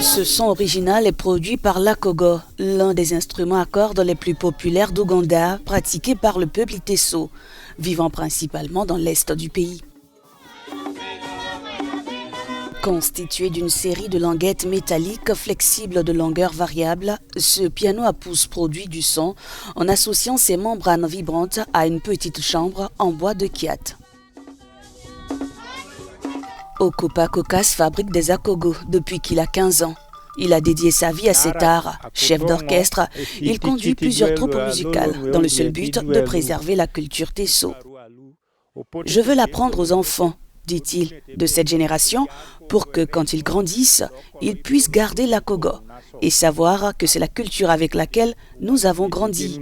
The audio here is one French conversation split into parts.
Ce son original est produit par l'akogo, l'un des instruments à cordes les plus populaires d'Ouganda, pratiqué par le peuple Iteso, vivant principalement dans l'est du pays. Constitué d'une série de languettes métalliques flexibles de longueur variable, ce piano à pouce produit du son en associant ses membranes vibrantes à une petite chambre en bois de kiat. Okupa Kokas fabrique des akogo depuis qu'il a 15 ans. Il a dédié sa vie à cet art. Chef d'orchestre, il conduit plusieurs troupes musicales dans le seul but de préserver la culture Teso. Je veux l'apprendre aux enfants, dit-il, de cette génération, pour que, quand ils grandissent, ils puissent garder l'akogo et savoir que c'est la culture avec laquelle nous avons grandi.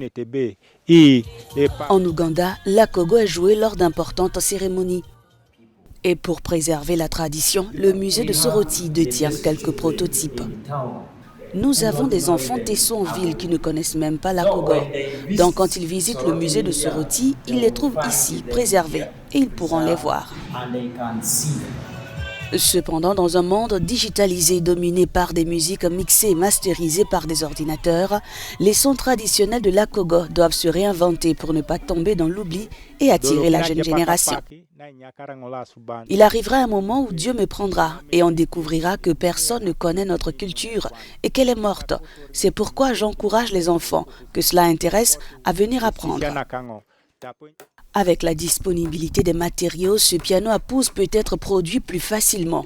En Ouganda, l'akogo est joué lors d'importantes cérémonies. Et pour préserver la tradition, le musée de Soroti détient quelques prototypes. Nous avons des enfants Teso en ville qui ne connaissent même pas l'akogo. Donc quand ils visitent le musée de Soroti, ils les trouvent ici, préservés, et ils pourront les voir. Cependant, dans un monde digitalisé dominé par des musiques mixées et masterisées par des ordinateurs, les sons traditionnels de l'akogo doivent se réinventer pour ne pas tomber dans l'oubli et attirer la jeune génération. Il arrivera un moment où Dieu me prendra et on découvrira que personne ne connaît notre culture et qu'elle est morte. C'est pourquoi j'encourage les enfants que cela intéresse à venir apprendre. Avec la disponibilité des matériaux, ce piano à pouce peut être produit plus facilement.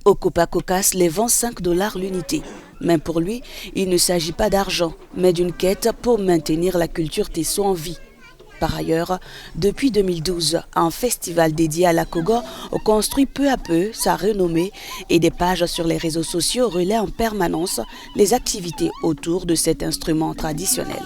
Okupa Kokas les vend $5 l'unité. Mais pour lui, il ne s'agit pas d'argent, mais d'une quête pour maintenir la culture Teso en vie. Par ailleurs, depuis 2012, un festival dédié à l'akogo construit peu à peu sa renommée et des pages sur les réseaux sociaux relaient en permanence les activités autour de cet instrument traditionnel.